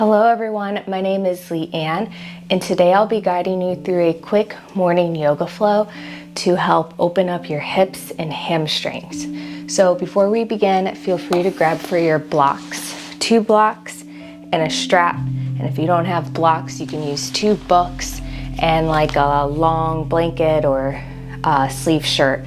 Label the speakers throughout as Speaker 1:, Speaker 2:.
Speaker 1: Hello everyone, my name is Leanne, and today I'll be guiding you through a quick morning yoga flow to help open up your hips and hamstrings. So before we begin, feel free to grab for your blocks, 2 blocks and a strap. And if you don't have blocks, you can use 2 books and like a long blanket or a sleeve shirt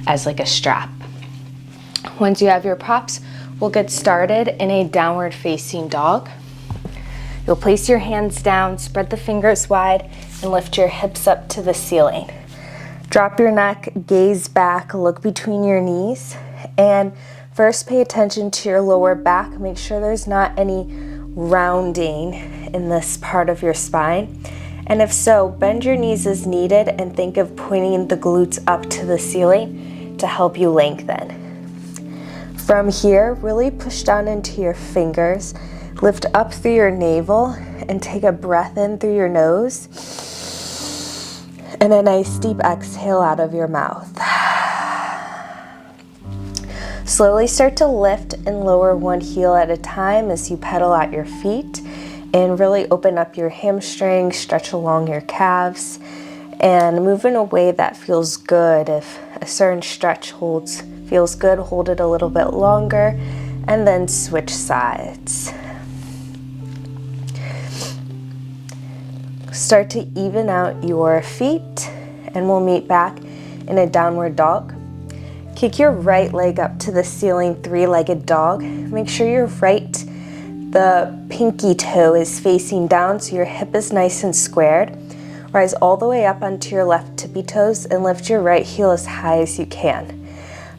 Speaker 1: as like a strap. Once you have your props, we'll get started in a downward facing dog. You'll place your hands down, spread the fingers wide, and lift your hips up to the ceiling. Drop your neck, gaze back, look between your knees, and first pay attention to your lower back. Make sure there's not any rounding in this part of your spine. And if so, bend your knees as needed and think of pointing the glutes up to the ceiling to help you lengthen. From here, really push down into your fingers. Lift up through your navel and take a breath in through your nose and a nice deep exhale out of your mouth. Slowly start to lift and lower one heel at a time as you pedal out your feet and really open up your hamstrings, stretch along your calves, and move in a way that feels good. If a certain stretch feels good, hold it a little bit longer and then switch sides. Start to even out your feet and we'll meet back in a downward dog. Kick your right leg up to the ceiling, 3-legged dog. Make sure the pinky toe is facing down so your hip is nice and squared. Rise all the way up onto your left tippy toes and lift your right heel as high as you can.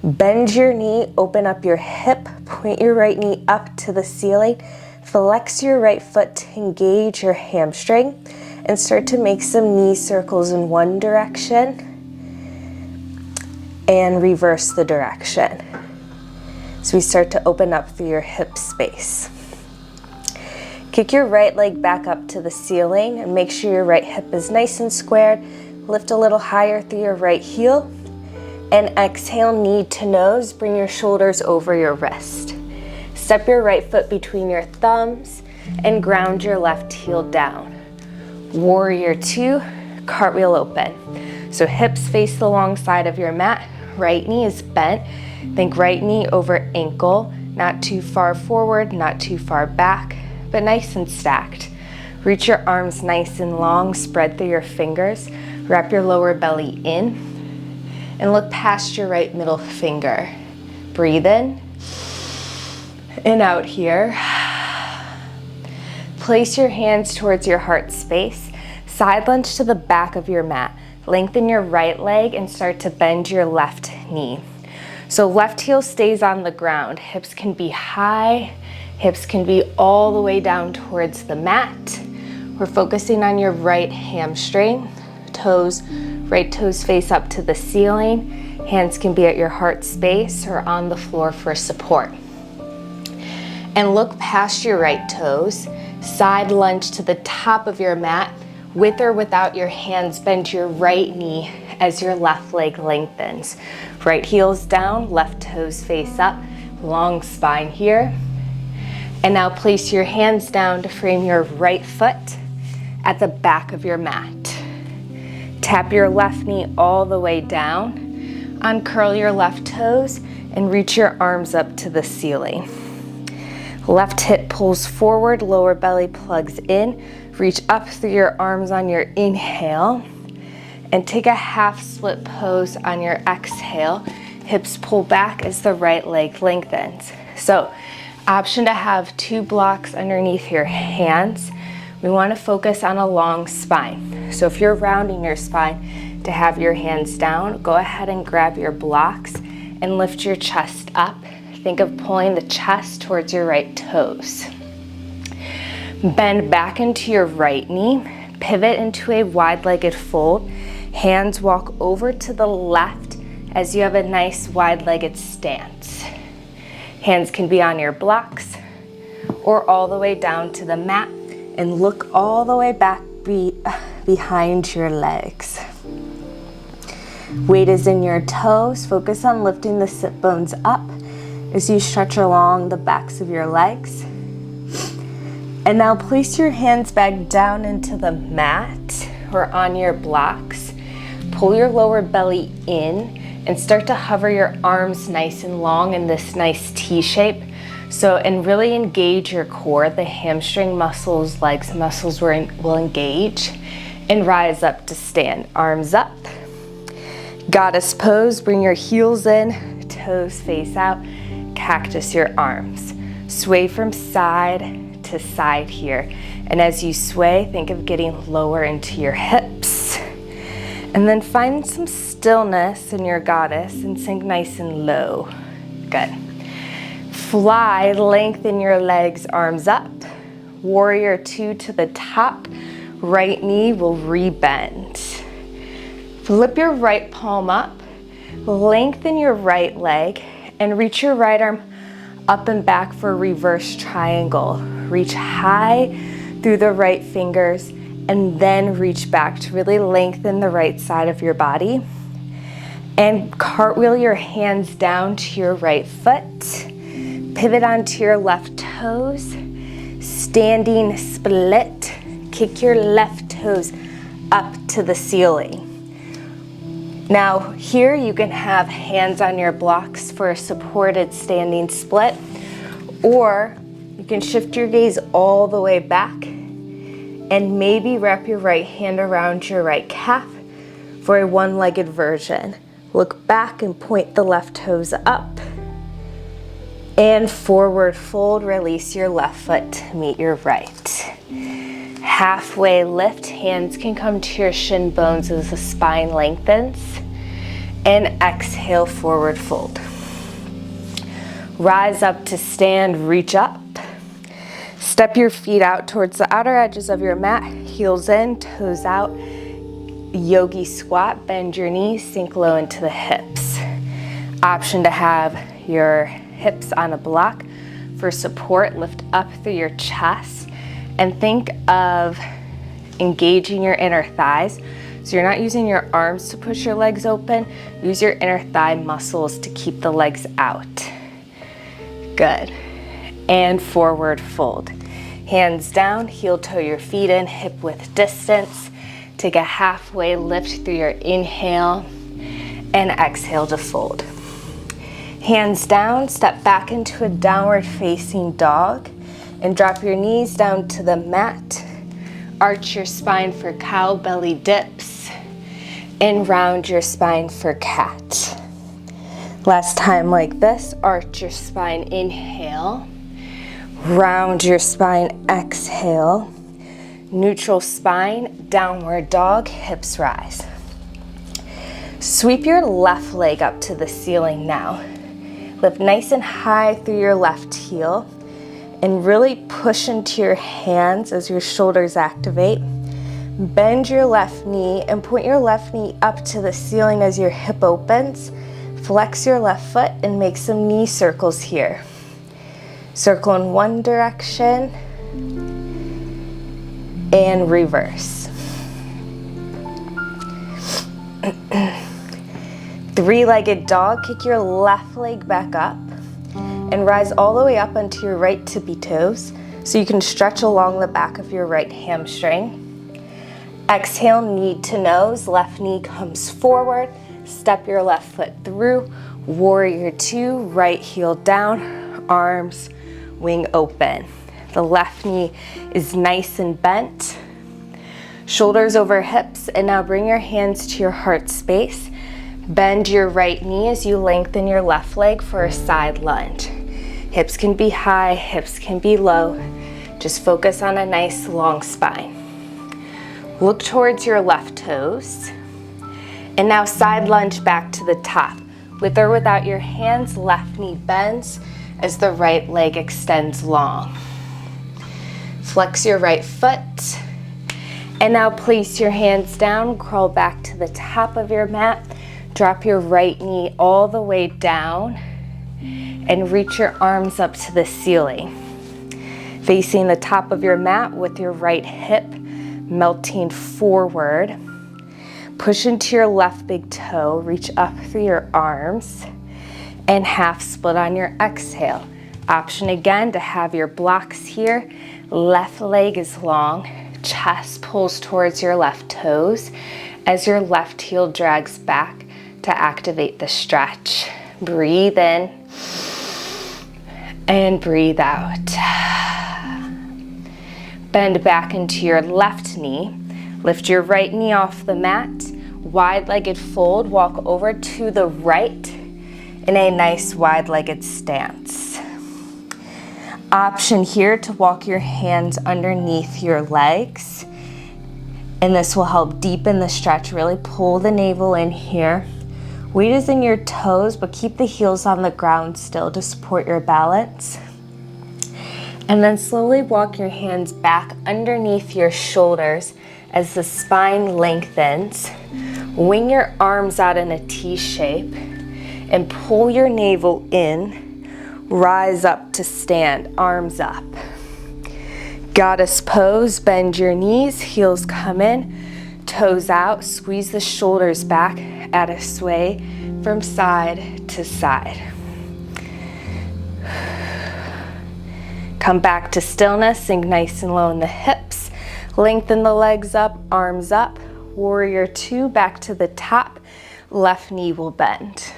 Speaker 1: Bend your knee, open up your hip, point your right knee up to the ceiling, flex your right foot to engage your hamstring, and start to make some knee circles in one direction and reverse the direction. So we start to open up through your hip space. Kick your right leg back up to the ceiling and make sure your right hip is nice and squared. Lift a little higher through your right heel and exhale, knee to nose. Bring your shoulders over your wrist. Step your right foot between your thumbs and ground your left heel down. Warrior 2, cartwheel open. So hips face the long side of your mat, right knee is bent. Think right knee over ankle, not too far forward, not too far back, but nice and stacked. Reach your arms nice and long, spread through your fingers, wrap your lower belly in, and look past your right middle finger. Breathe in and out here. Place your hands towards your heart space. Side lunge to the back of your mat. Lengthen your right leg and start to bend your left knee. So left heel stays on the ground. Hips can be high. Hips can be all the way down towards the mat. We're focusing on your right hamstring. Right toes face up to the ceiling. Hands can be at your heart space or on the floor for support. And look past your right toes. Side lunge to the top of your mat. With or without your hands, bend your right knee as your left leg lengthens. Right heel's down, left toes face up, long spine here. And now place your hands down to frame your right foot at the back of your mat. Tap your left knee all the way down. Uncurl your left toes and reach your arms up to the ceiling. Left hip pulls forward, lower belly plugs in. Reach up through your arms on your inhale and take a half split pose on your exhale. Hips pull back as the right leg lengthens. So, option to have 2 blocks underneath your hands. We want to focus on a long spine. So if you're rounding your spine to have your hands down, go ahead and grab your blocks and lift your chest up. Think of pulling the chest towards your right toes. Bend back into your right knee, pivot into a wide-legged fold. Hands walk over to the left as you have a nice wide-legged stance. Hands can be on your blocks or all the way down to the mat and look all the way back behind your legs. Weight is in your toes. Focus on lifting the sit bones up as you stretch along the backs of your legs. And now place your hands back down into the mat or on your blocks. Pull your lower belly in and start to hover your arms nice and long in this nice T shape. And really engage your core. The hamstring muscles, legs muscles will engage. And rise up to stand. Arms up. Goddess pose. Bring your heels in, toes face out. Cactus your arms. Sway from side to side here. And as you sway, think of getting lower into your hips. And then find some stillness in your goddess and sink nice and low. Good. Fly, lengthen your legs, arms up. Warrior 2 to the top. Right knee will re-bend. Flip your right palm up. Lengthen your right leg and reach your right arm up and back for a reverse triangle. Reach high through the right fingers and then reach back to really lengthen the right side of your body. And cartwheel your hands down to your right foot. Pivot onto your left toes. Standing split. Kick your left toes up to the ceiling. Now here you can have hands on your blocks for a supported standing split, or you can shift your gaze all the way back and maybe wrap your right hand around your right calf for a one-legged version. Look back and point the left toes up. And forward fold, release your left foot to meet your right. Halfway lift, hands can come to your shin bones as the spine lengthens. And exhale, forward fold. Rise up to stand, reach up. Step your feet out towards the outer edges of your mat, heels in, toes out. Yogi squat, bend your knees, sink low into the hips. Option to have your hips on a block for support. Lift up through your chest and think of engaging your inner thighs. So you're not using your arms to push your legs open. Use your inner thigh muscles to keep the legs out. Good. And forward fold. Hands down, heel toe your feet in, hip width distance. Take a halfway lift through your inhale and exhale to fold. Hands down, step back into a downward facing dog and drop your knees down to the mat. Arch your spine for cow, belly dips, and round your spine for cat. Last time like this, arch your spine, inhale. Round your spine, exhale. Neutral spine, downward dog, hips rise. Sweep your left leg up to the ceiling now. Lift nice and high through your left heel and really push into your hands as your shoulders activate. Bend your left knee and point your left knee up to the ceiling as your hip opens. Flex your left foot and make some knee circles here. Circle in one direction and reverse. Three-legged dog, kick your left leg back up and rise all the way up onto your right tippy toes so you can stretch along the back of your right hamstring. Exhale, knee to nose, left knee comes forward, step your left foot through, warrior 2, right heel down, arms, wing open. The left knee is nice and bent, shoulders over hips, and now bring your hands to your heart space. Bend your right knee as you lengthen your left leg for a side lunge. Hips can be high, hips can be low. Just focus on a nice long spine. Look towards your left toes. And now side lunge back to the top. With or without your hands, left knee bends as the right leg extends long. Flex your right foot. And now place your hands down, crawl back to the top of your mat. Drop your right knee all the way down and reach your arms up to the ceiling. Facing the top of your mat with your right hip melting forward. Push into your left big toe, reach up through your arms, and half split on your exhale. Option again to have your blocks here. Left leg is long, chest pulls towards your left toes as your left heel drags back to activate the stretch. Breathe in and breathe out. Bend back into your left knee. Lift your right knee off the mat. Wide-legged fold, walk over to the right in a nice wide-legged stance. Option here to walk your hands underneath your legs, and this will help deepen the stretch. Really pull the navel in here. Weight is in your toes, but keep the heels on the ground still to support your balance. And then slowly walk your hands back underneath your shoulders as the spine lengthens. Wing your arms out in a T shape and pull your navel in. Rise up to stand, arms up. Goddess pose, bend your knees, heels come in, toes out, squeeze the shoulders back, add a sway from side to side. Come back to stillness, sink nice and low in the hips, lengthen the legs up, arms up, warrior two, back to the top, left knee will bend.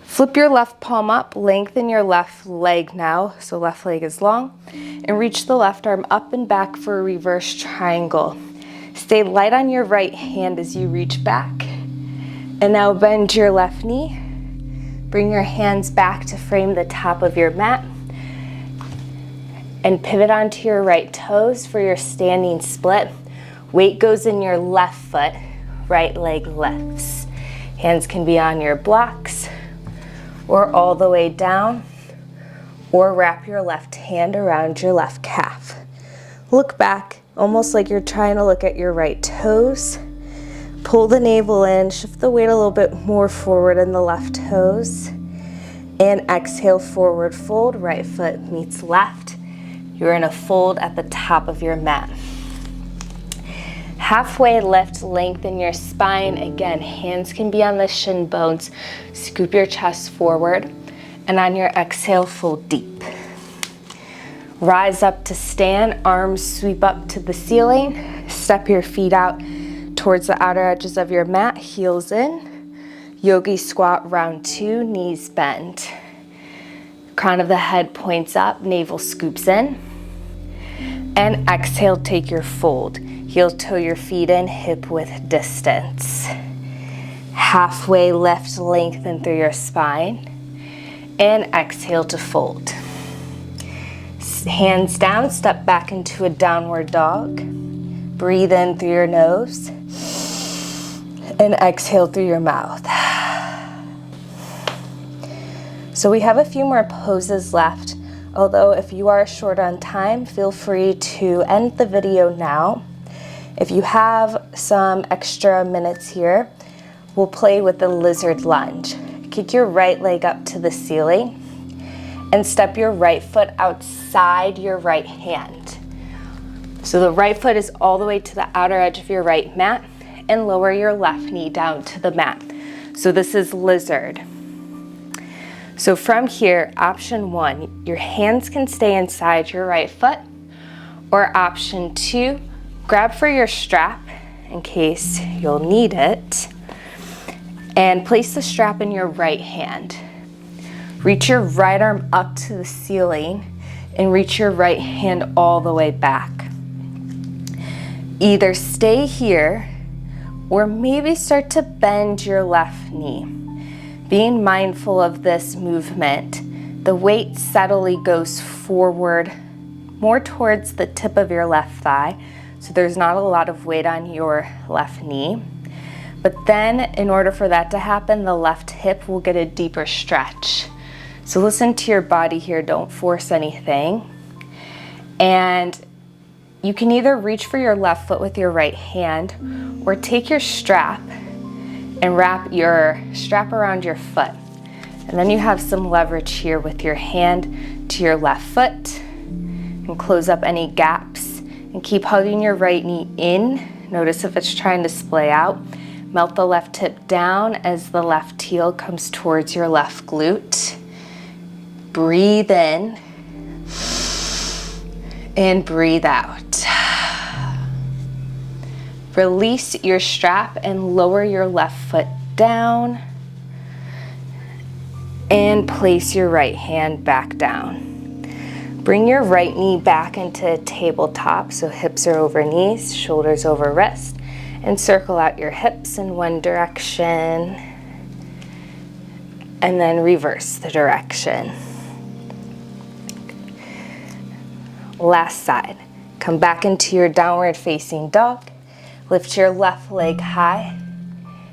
Speaker 1: Flip your left palm up, lengthen your left leg now, so left leg is long, and reach the left arm up and back for a reverse triangle. Stay light on your right hand as you reach back. And now bend your left knee. Bring your hands back to frame the top of your mat. And pivot onto your right toes for your standing split. Weight goes in your left foot, right leg lifts. Hands can be on your blocks, or all the way down, or wrap your left hand around your left calf. Look back, almost like you're trying to look at your right toes. Pull the navel in, shift the weight a little bit more forward in the left toes, and exhale, forward fold, right foot meets left. You're in a fold at the top of your mat. Halfway lift, lengthen your spine. Again, hands can be on the shin bones. Scoop your chest forward, and on your exhale, fold deep. Rise up to stand, arms sweep up to the ceiling. Step your feet out towards the outer edges of your mat, heels in. Yogi squat round two, knees bend. Crown of the head points up, navel scoops in. And exhale, take your fold. Heel toe your feet in, hip width distance. Halfway lift, lengthen through your spine. And exhale to fold. Hands down, step back into a downward dog. Breathe in through your nose. And exhale through your mouth. So we have a few more poses left. Although if you are short on time, feel free to end the video now. If you have some extra minutes here, we'll play with the lizard lunge. Kick your right leg up to the ceiling and step your right foot outside your right hand. So the right foot is all the way to the outer edge of your right mat, and lower your left knee down to the mat. So this is lizard. So from here, option one, your hands can stay inside your right foot, or option two, grab for your strap in case you'll need it, and place the strap in your right hand. Reach your right arm up to the ceiling and reach your right hand all the way back. Either stay here or maybe start to bend your left knee. Being mindful of this movement, the weight subtly goes forward more towards the tip of your left thigh, so there's not a lot of weight on your left knee. But then in order for that to happen, the left hip will get a deeper stretch. So listen to your body here, don't force anything. And you can either reach for your left foot with your right hand or take your strap and wrap your strap around your foot. And then you have some leverage here with your hand to your left foot and close up any gaps and keep hugging your right knee in. Notice if it's trying to splay out. Melt the left hip down as the left heel comes towards your left glute. Breathe in. And breathe out. Release your strap and lower your left foot down. And place your right hand back down. Bring your right knee back into tabletop, so hips are over knees, shoulders over wrist, and circle out your hips in one direction, and then reverse the direction. Last side. Come back into your downward facing dog. Lift your left leg high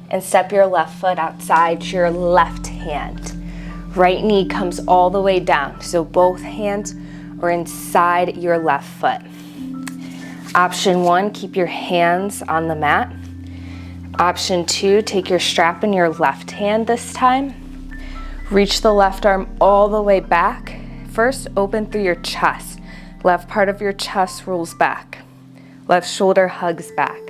Speaker 1: and step your left foot outside your left hand. Right knee comes all the way down, so both hands are inside your left foot. Option 1, keep your hands on the mat. Option 2, take your strap in your left hand this time. Reach the left arm all the way back. First, open through your chest. Left part of your chest rolls back. Left shoulder hugs back.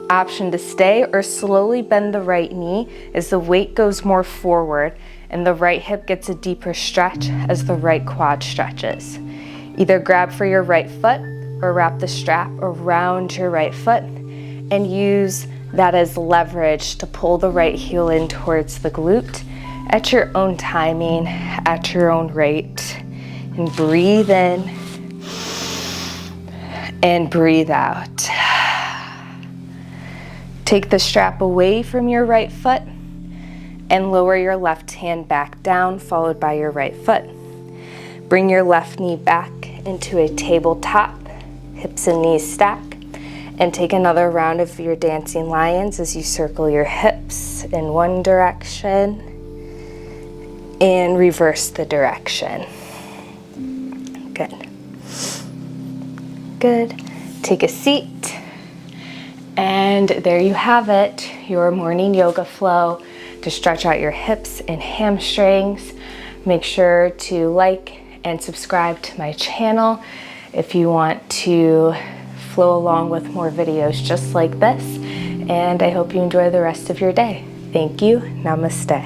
Speaker 1: Option to stay or slowly bend the right knee as the weight goes more forward and the right hip gets a deeper stretch as the right quad stretches. Either grab for your right foot or wrap the strap around your right foot and use that as leverage to pull the right heel in towards the glute at your own timing, at your own rate. And breathe in and breathe out. Take the strap away from your right foot and lower your left hand back down, followed by your right foot. Bring your left knee back into a tabletop, hips and knees stack, and take another round of your dancing lions as you circle your hips in one direction and reverse the direction. Good. Good. Take a seat. And there you have it, your morning yoga flow to stretch out your hips and hamstrings. Make sure to like and subscribe to my channel if you want to flow along with more videos just like this. And I hope you enjoy the rest of your day. Thank you. Namaste.